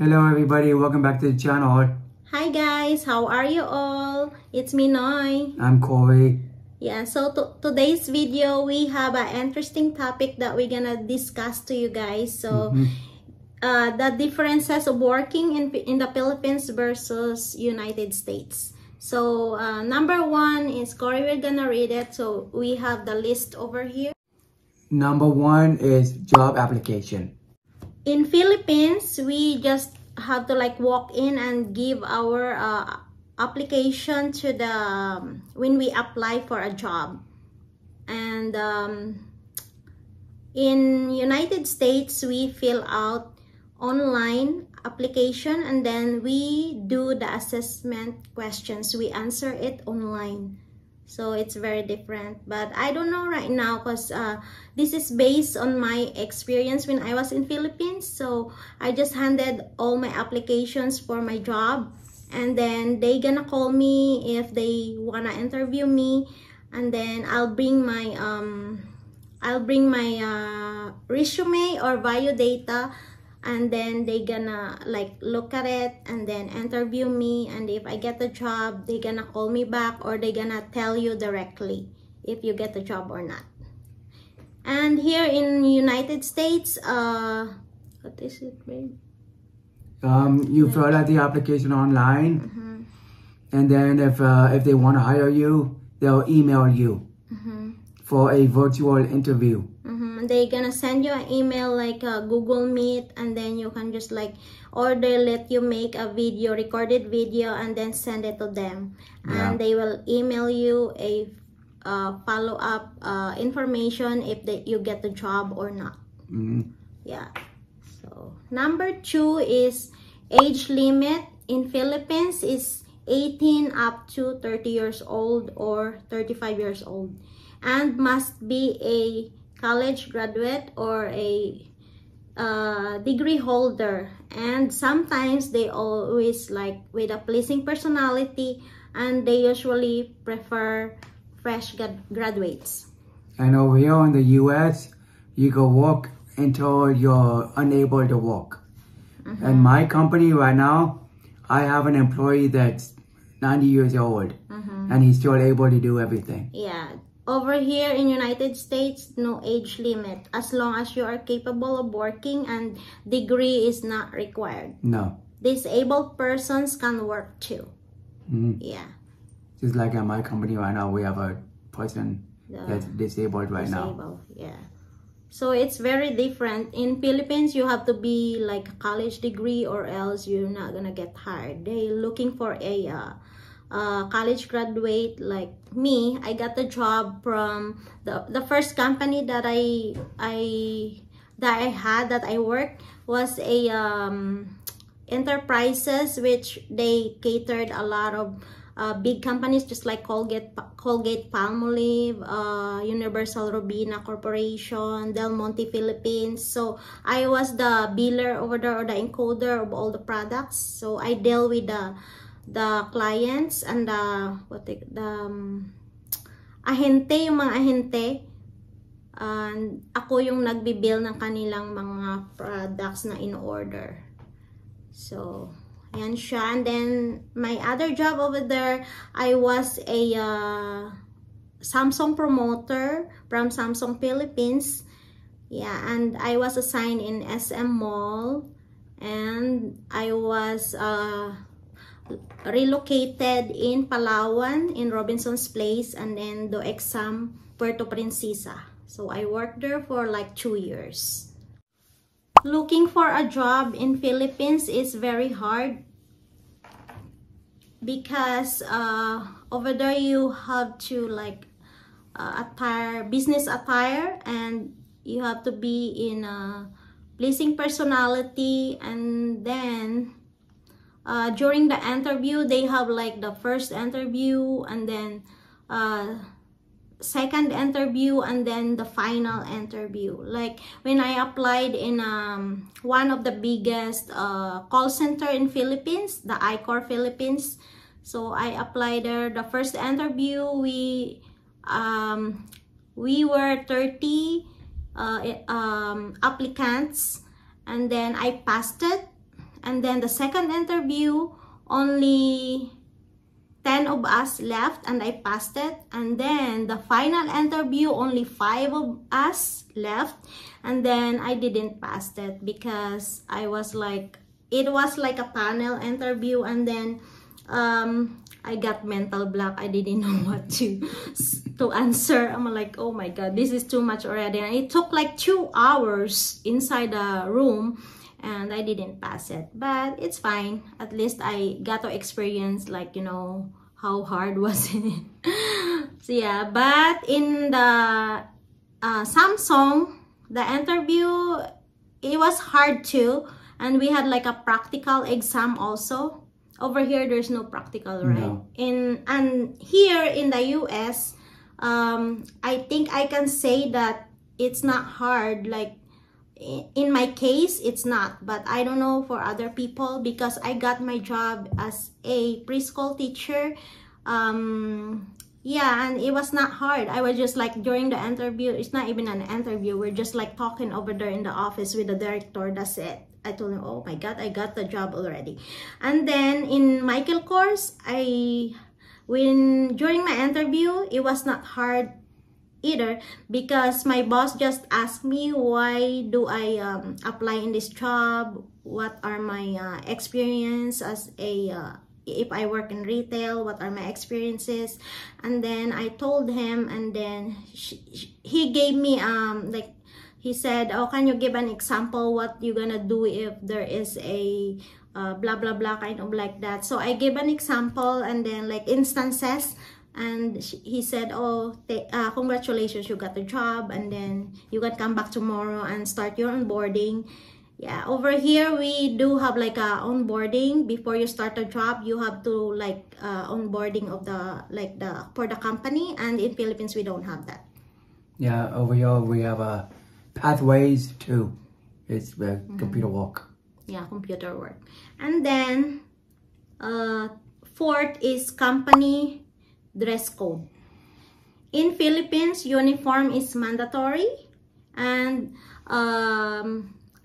Hello everybody, welcome back to the channel. Hi guys, how are you all? It's me, Noy. I'm Corey. Yeah, so today's video, we have an interesting topic that we're gonna discuss to you guys. So, the differences of working in the Philippines versus United States. So, number one is, Corey, we're gonna read it. So, we have the list over here. Number one is job application. In Philippines, we just have to like walk in and give our application to the when we apply for a job. And in United States, we fill out online application and then we do the assessment questions. We answer it online. So it's very different, but I don't know right now because this is based on my experience when I was in Philippines. So I just handed all my applications for my job, and then they gonna call me if they wanna interview me, and then I'll bring my resume or bio data, and then they gonna like look at it and then interview me, and if I get the job, they gonna call me back or they gonna tell you directly if you get the job or not. And here in United States, what is it, babe? You fill out the application online, and then if they want to hire you, they'll email you for a virtual interview. They're gonna send you an email like a Google Meet, and then you can just like, or they let you make a video, recorded video, and then send it to them. Yeah. And they will email you a follow-up information if you get the job or not. Yeah. So number two is age limit. In Philippines is 18 up to 30 years old or 35 years old, and must be a college graduate or a degree holder. And sometimes they always like with a pleasing personality, and they usually prefer fresh graduates. And over here in the US, you can work until you're unable to work. And my company right now, I have an employee that's 90 years old, and he's still able to do everything. Yeah. Over here in United States, no age limit. As long as you are capable of working, and degree is not required. No. Disabled persons can work too. Yeah. Just like at my company right now, we have a person that's disabled right now. Yeah. So it's very different. In Philippines, you have to be like a college degree or else you're not gonna get hired. They're looking for a college graduate like me. I got the job from the first company that I worked was a enterprises, which they catered a lot of big companies just like Colgate Palmolive, Universal Robina Corporation, Del Monte Philippines. So I was the biller over there, or the encoder of all the products. So I deal with the clients and the ahente, yung mga ahente. And ako yung nagbibill ng kanilang mga products na in order. So yan siya. And then my other job over there, I was a Samsung promoter from Samsung Philippines. Yeah, and I was assigned in SM Mall, and I was relocated in Palawan in Robinson's Place, and then do exam Puerto Princesa. So I worked there for like 2 years. Looking for a job in Philippines is very hard because over there you have to like business attire, and you have to be in a pleasing personality. And then during the interview, they have like the first interview, and then second interview, and then the final interview. Like when I applied in one of the biggest call center in Philippines, the iCor Philippines. So I applied there. The first interview, we were 30 applicants, and then I passed it. And then the second interview, only 10 of us left and I passed it. And then the final interview, only 5 of us left. And then I didn't pass it because I was like, it was like a panel interview, and then I got mental block. I didn't know what to answer. I'm like, oh my god, this is too much already. And it took like 2 hours inside the room, and I didn't pass it. But it's fine. At least I got to experience, like, you know, how hard was it. So yeah, but in the Samsung, the interview, it was hard too. And we had like a practical exam also. Over here, there's no practical, right? No. And here in the US, I think I can say that it's not hard. Like, in my case, it's not. But I don't know for other people, because I got my job as a preschool teacher. Yeah, and it was not hard. I was just like, during the interview, it's not even an interview. We're just like talking over there in the office with the director. That's it. I told him, oh my god, I got the job already. And then in Michael Kors, during my interview, it was not hard either, because my boss just asked me, why do I apply in this job? What are my experience as a if I work in retail, what are my experiences? And then I told him, and then he gave me like, he said, oh, can you give an example what you're gonna do if there is a blah blah blah, kind of like that. So I gave an example, and then like instances, and he said, oh, congratulations, you got the job, and then you can come back tomorrow and start your onboarding. Yeah, over here we do have like a onboarding. Before you start a job, you have to like onboarding of the for the company, and in Philippines we don't have that. Yeah, over here we have pathways too. It's computer work. Yeah, computer work. And then fourth is company dress code. In Philippines, uniform is mandatory, and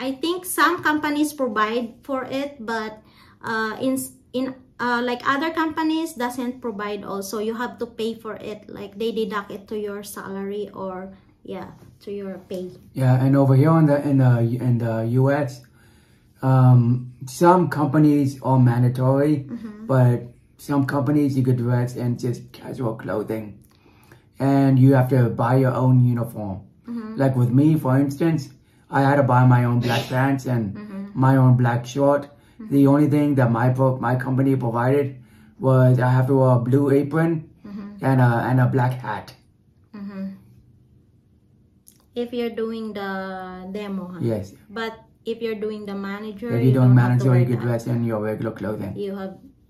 I think some companies provide for it, but in like other companies doesn't provide also. You have to pay for it, like they deduct it to your salary, or yeah, to your pay. Yeah, and over here in the US, some companies are mandatory, but some companies you could dress in just casual clothing, and you have to buy your own uniform. Like with me, for instance, I had to buy my own black pants and my own black short. The only thing that my company provided was I have to wear a blue apron and a black hat. If you're doing the demo, huh? Yes. But if you're doing the manager, if you don't manager, you could dress in your regular clothing.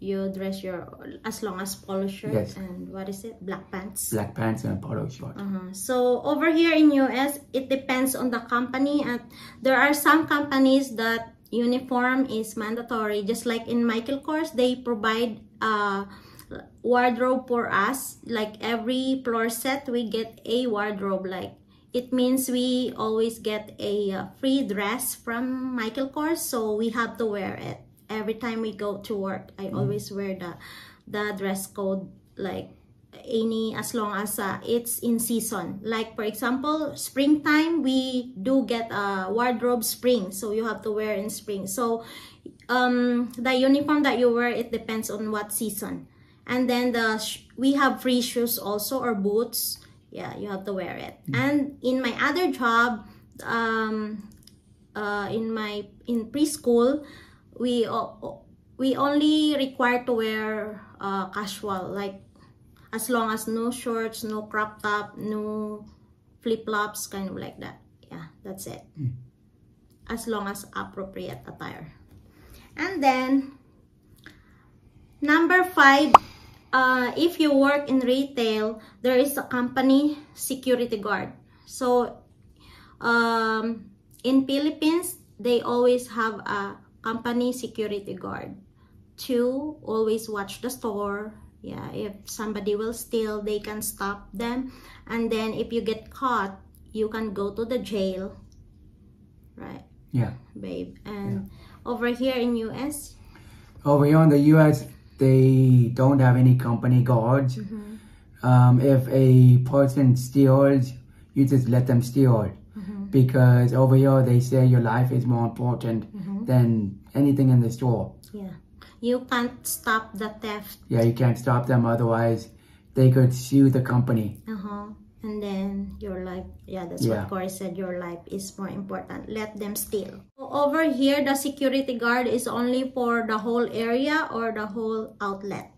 You dress your, as long as polo shirt, yes, and what is it, black pants. Black pants and a polo short. So over here in US, it depends on the company, and there are some companies that uniform is mandatory. Just like in Michael Kors, they provide wardrobe for us. Like every floor set, we get a wardrobe. Like, it means we always get a free dress from Michael Kors, so we have to wear it every time we go to work. I always wear the dress code, like as long as it's in season. Like for example, springtime, we do get a wardrobe spring, so you have to wear in spring. So the uniform that you wear, it depends on what season. And then we have free shoes also, or boots. Yeah, you have to wear it. And in my other job, in preschool, we only required to wear casual, like as long as no shorts, no crop top, no flip-flops, kind of like that. Yeah, that's it. As long as appropriate attire. And then number 5, if you work in retail, there is a company security guard. So in Philippines, they always have a company security guard to always watch the store. Yeah, if somebody will steal, they can stop them. And then if you get caught, you can go to the jail, right? Yeah, babe. And Over here in US? Over here in the US, they don't have any company guards. If a person steals, you just let them steal. Because over here, they say your life is more important than anything in the store. Yeah. You can't stop the theft. Yeah, you can't stop them. Otherwise, they could sue the company. And then your life, that's what Corey said, your life is more important. Let them steal. Over here, the security guard is only for the whole area or the whole outlet.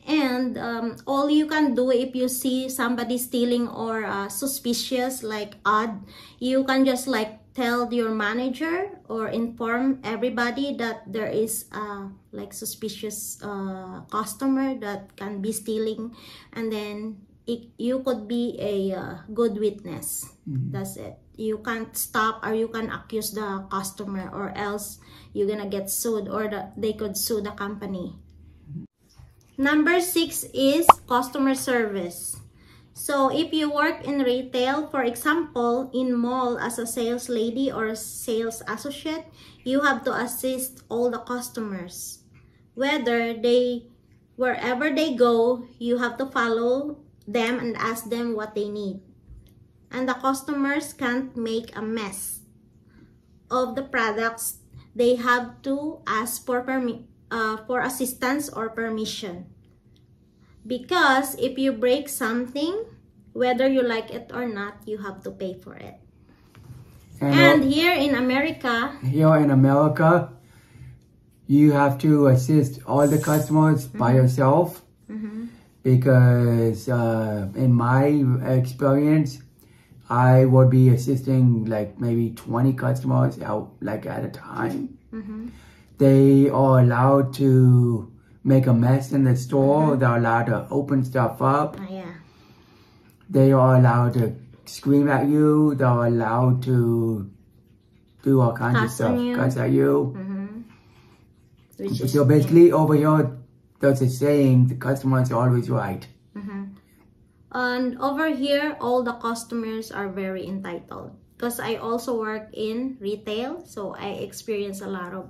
And all you can do if you see somebody stealing or suspicious, like odd, you can just like tell your manager or inform everybody that there is like suspicious customer that can be stealing, and then you could be a good witness. That's it. You can't stop or you can accuse the customer, or else you're gonna get sued, or they could sue the company. Number 6 is customer service. So if you work in retail, for example, in mall as a sales lady or sales associate, you have to assist all the customers. Wherever they go, you have to follow them and ask them what they need. And the customers can't make a mess of the products. They have to ask for assistance or permission. Because if you break something, whether you like it or not, you have to pay for it. And here in America, you have to assist all the customers by yourself. Because in my experience, I would be assisting like maybe 20 customers out like at a time. They are allowed to make a mess in the store. They're allowed to open stuff up. They are allowed to scream at you. They're allowed to do all kinds of stuff, cuss at you. So basically over here, there's a saying, the customer is always right. And over here, all the customers are very entitled. Because I also work in retail, so I experience a lot of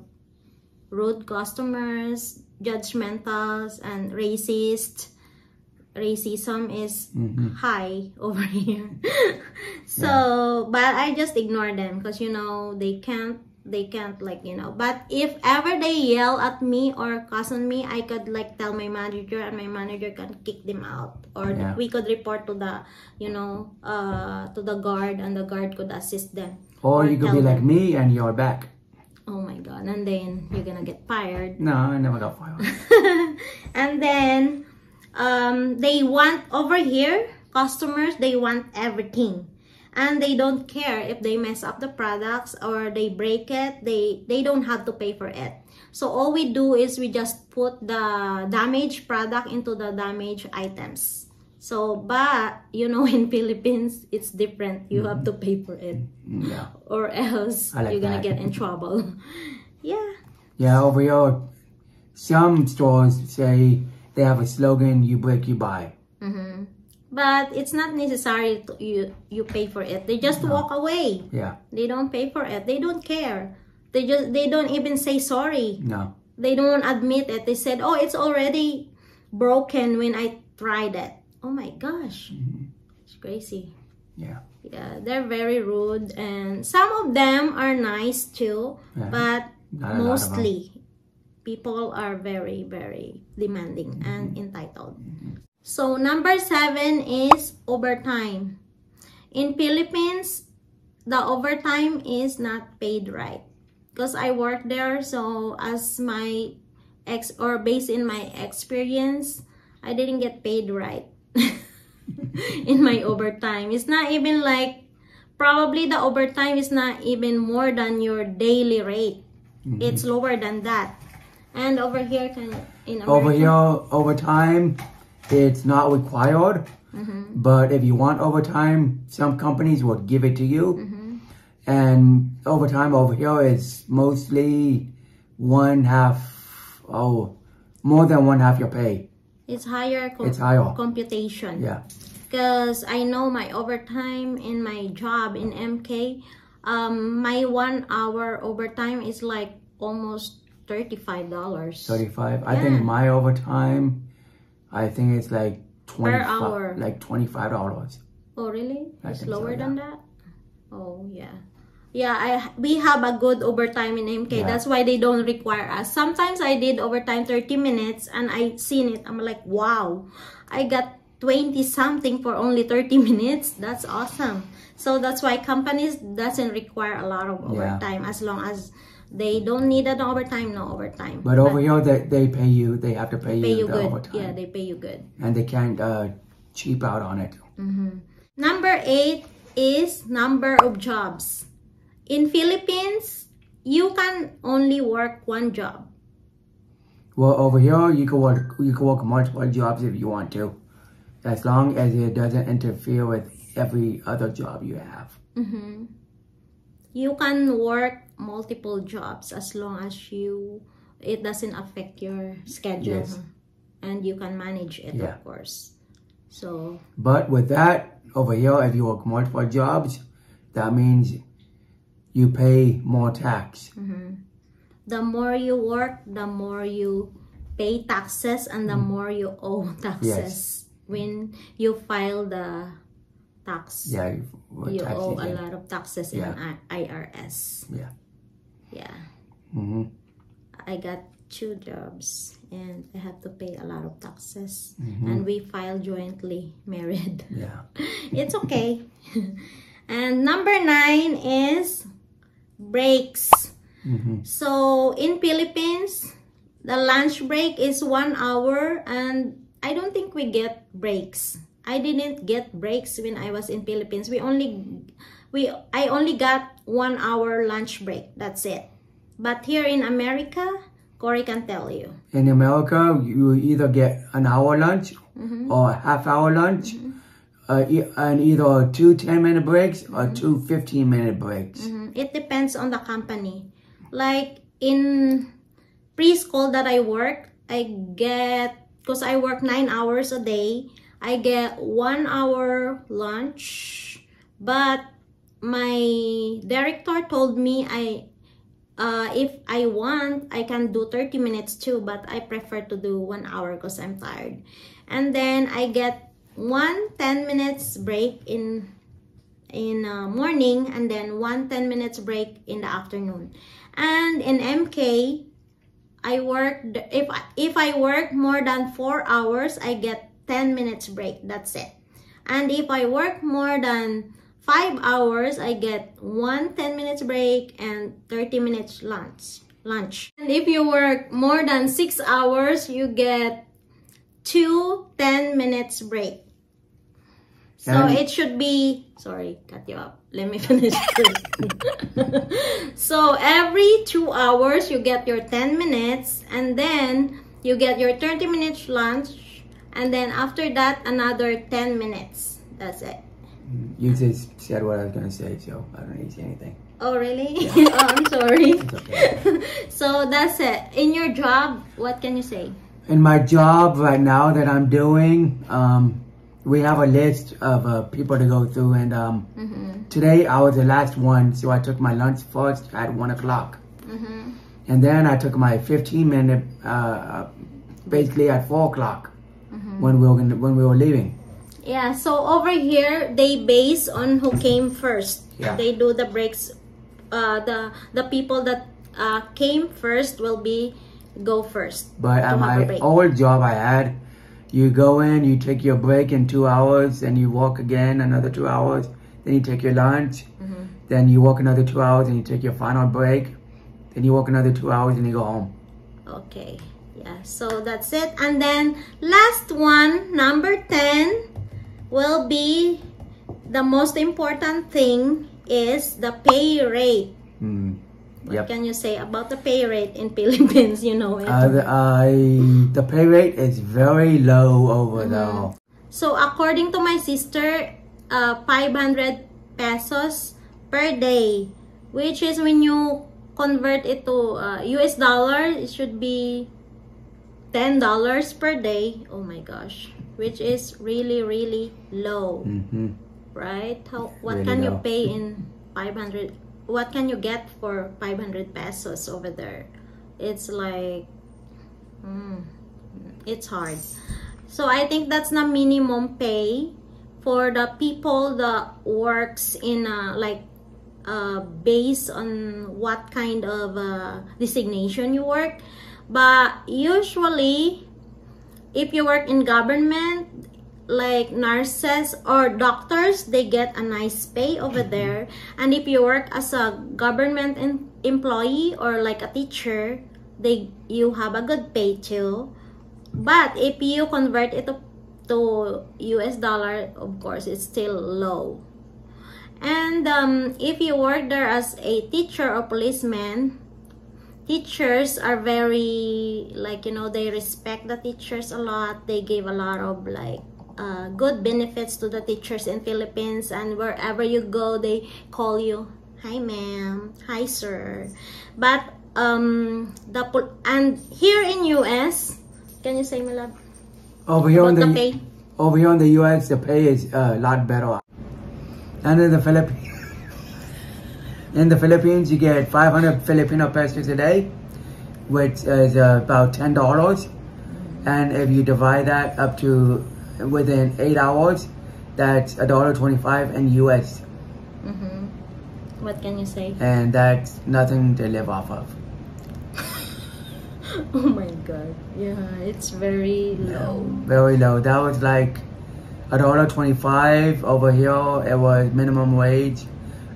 rude customers, judgmentals, and racist. Racism is high over here. So, but I just ignore them because, you know, they can't like, you know. But if ever they yell at me or cuss on me, I could like tell my manager, and my manager can kick them out, or we could report to the, you know, to the guard, and the guard could assist them. Or you could be like me and you're back. Oh my God, and then you're gonna get fired. No, I never got fired. And then they want, over here, customers, they want everything. And they don't care if they mess up the products or they break it. They don't have to pay for it. So all we do is we just put the damaged product into the damaged items. So, but, you know, in Philippines, it's different. You have to pay for it. Or else you're gonna get in trouble. Yeah, over here, some stores say they have a slogan, you break, you buy. But it's not necessary to you pay for it. They just walk away. They don't pay for it. They don't care. They don't even say sorry. They don't admit it. They said, oh, it's already broken when I tried it. Oh my gosh. It's crazy. Yeah, they're very rude, and some of them are nice too, but mostly people are very, very demanding and entitled. So number 7 is overtime. In Philippines, the overtime is not paid right. Because I work there, so as my based in my experience, I didn't get paid right in my overtime. It's not even like, probably the overtime is not even more than your daily rate. It's lower than that. And over here, in America, over here, overtime, it's not required, but if you want overtime, some companies will give it to you. And overtime over here is mostly more than one half your pay. It's higher. It's higher computation. Because I know my overtime in my job in MK, My 1 hour overtime is like almost $35. 35. I think my overtime, I think it's like per hour. Like $25. Oh, really? I It's think so, lower yeah. than that? Oh, yeah. Yeah, we have a good overtime in MK. Yeah. That's why they don't require us. Sometimes I did overtime 30 minutes and I seen it. I'm like, wow, I got 20 something for only 30 minutes. That's awesome. So that's why companies doesn't require a lot of overtime as long as they don't need an overtime, no overtime. But over here, they pay you. They have to pay you the good. overtime. Yeah, they pay you good. And they can't cheap out on it. Number 8 is number of jobs. In Philippines, you can only work one job. Well, over here, you can work multiple jobs if you want to, as long as it doesn't interfere with every other job you have. You can work multiple jobs as long as it doesn't affect your schedule. Yes. And you can manage it, Yeah. of course. So, But with that, over here, if you work multiple jobs, that means you pay more tax. the more you work, the more you pay taxes and the more you owe taxes. When you file the tax, Yeah, you owe a lot of taxes in IRS. Yeah. Yeah. I got 2 jobs and I have to pay a lot of taxes. And we file jointly married. Yeah. It's okay. And number 9 is breaks. So in Philippines, the lunch break is 1 hour and I don't think we get breaks. I didn't get breaks when I was in Philippines. I only got 1 hour lunch break. That's it. But here in America, Corey can tell you. In America, you either get an hour lunch or a half-hour lunch, and either 2 10-minute breaks or 2 15-minute breaks. It depends on the company. Like in preschool that I work, because I work 9 hours a day, I get 1 hour lunch. But my director told me if I want, I can do 30 minutes too, but I prefer to do 1 hour because I'm tired. And then I get 1 10 minutes break in morning and then 1 10 minutes break in the afternoon. And in MK, if I work more than 4 hours, I get 10 minutes break. That's it. And if I work more than 5 hours, I get 1 10 minutes break and 30 minutes lunch. And if you work more than 6 hours, you get 2 10 minutes break. So it should be, sorry, cut you up. Let me finish first. So every 2 hours, you get your 10 minutes and then you get your 30 minutes lunch. And then after that, another 10 minutes. That's it. You just said what I was going to say, so I don't need to say anything. Oh, really? Yeah. Oh, I'm sorry. It's okay. So that's it. In your job, what can you say? In my job right now that I'm doing, we have a list of people to go through, and today I was the last one, so I took my lunch first at 1 o'clock. And then I took my 15-minute, basically at 4 o'clock when we were leaving. Yeah, so over here, they base on who came first. Yeah. They do the breaks. The people that came first will go first. But at my old job I had, you go in, you take your break in 2 hours, and you walk again another 2 hours. Then you take your lunch. Then you walk another 2 hours, and you take your final break. Then you walk another 2 hours, and you go home. Okay. Yeah, so that's it. And then last one, number 10, will be the most important thing is the pay rate. What can you say about the pay rate in Philippines? You know it. The pay rate is very low over there. So according to my sister, 500 pesos per day, which is when you convert it to US dollar, it should be $10 per day. Oh my gosh, which is really, really low, right? What really can you low. pay in 500 what can you get for 500 pesos over there? It's like it's hard. So I think that's the minimum pay for the people that works in like based on what kind of designation you work. But usually if you work in government, like nurses or doctors, they get a nice pay over there. And if you work as a government employee or like a teacher, you have a good pay too. But if you convert it to US dollar, of course it's still low. And if you work there as a teacher or policeman, teachers are very, like, you know, they respect the teachers a lot. They give a lot of like good benefits to the teachers in Philippines, and wherever you go they call you hi ma'am, hi sir. But and here in US, can you say, my love, over here in the pay? Over here in the US, the pay is a lot better. And in the Philippines, you get 500 Filipino pesos a day, which is about $10. And if you divide that up to within 8 hours, that's $1.25 in US. What can you say? And that's nothing to live off of. Oh my god, yeah, it's very low. Very low. That was like $1.25 over here. It was minimum wage,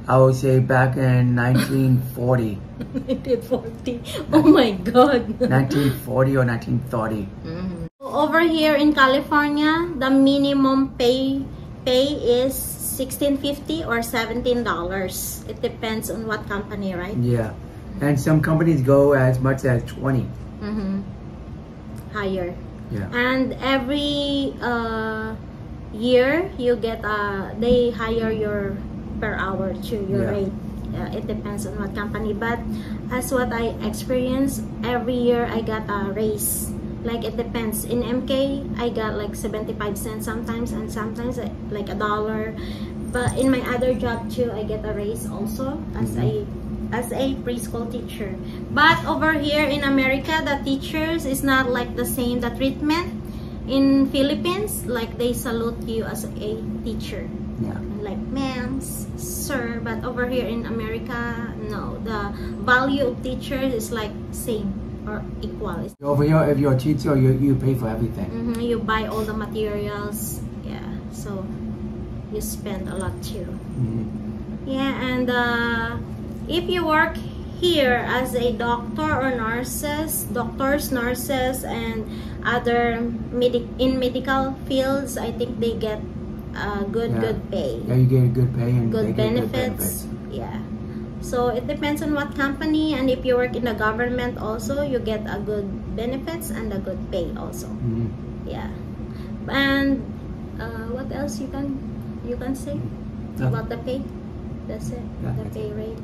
I would say, back in 1940. 1940. Oh my god. 1940 or 1930. Over here in California, the minimum pay is $16.50 or $17. It depends on what company, right? Yeah, and some companies go as much as 20. Higher. Yeah. And every year you get they hire your per hour to your rate. It depends on what company, but as what I experienced, every year I got a raise. Like, it depends. In MK I got like 75 cents sometimes, and sometimes like $1. But in my other job too, I get a raise also as a preschool teacher. But over here in America, the teachers is not like the same. The treatment in Philippines, like they salute you as a teacher. Yeah. Like ma'am, sir. But over here in America, no. The value of teachers is like same or equal. Over here, if you're a teacher, you pay for everything. You buy all the materials. Yeah. So you spend a lot too. Yeah, and if you work here as a doctor or doctors, nurses, and other in medical fields, I think they get good pay. Yeah, you get good pay and good benefits. Yeah. So it depends on what company, and if you work in the government also, you get a good benefits and a good pay also. Yeah. And what else you can say about the pay? That's it. The pay rate.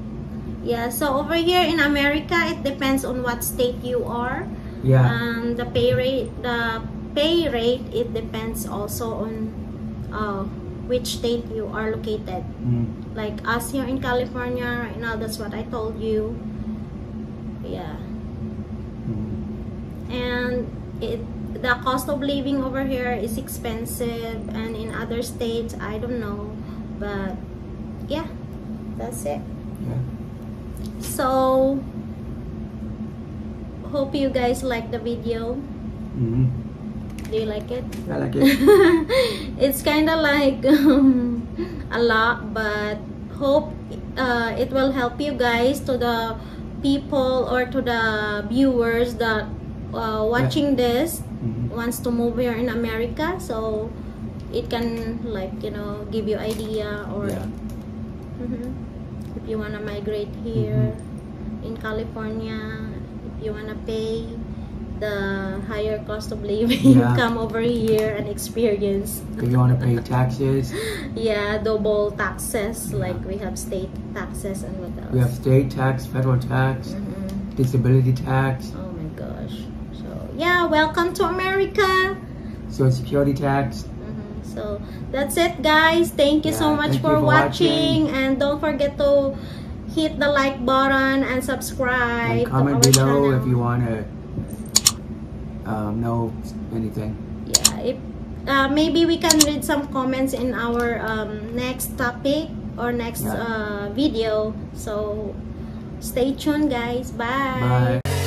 Yeah, so over here in America, it depends on what state you are. Yeah. And the pay rate, it depends also on which state you are located. Like us here in California right now, that's what I told you. Yeah. And the cost of living over here is expensive, and in other states, I don't know. But yeah, that's it. Yeah. So hope you guys like the video. Do you like it? I like it. It's kind of like a lot, but hope it will help you guys, to the people or to the viewers that watching this wants to move here in America, so it can, like, you know, give you idea, or if you want to migrate here in California, if you want to pay the higher cost of living, come over here and experience. If you want to pay taxes. Yeah, double taxes, like we have state taxes, and what else? We have state tax, federal tax, disability tax. Oh my gosh. So yeah, welcome to America. Social Security tax. So that's it, guys. Thank you so much for watching, and don't forget to hit the like button and subscribe. And comment to our below channel. if you want to know anything. Yeah, if maybe we can read some comments in our next topic or next video. So stay tuned, guys. Bye. Bye.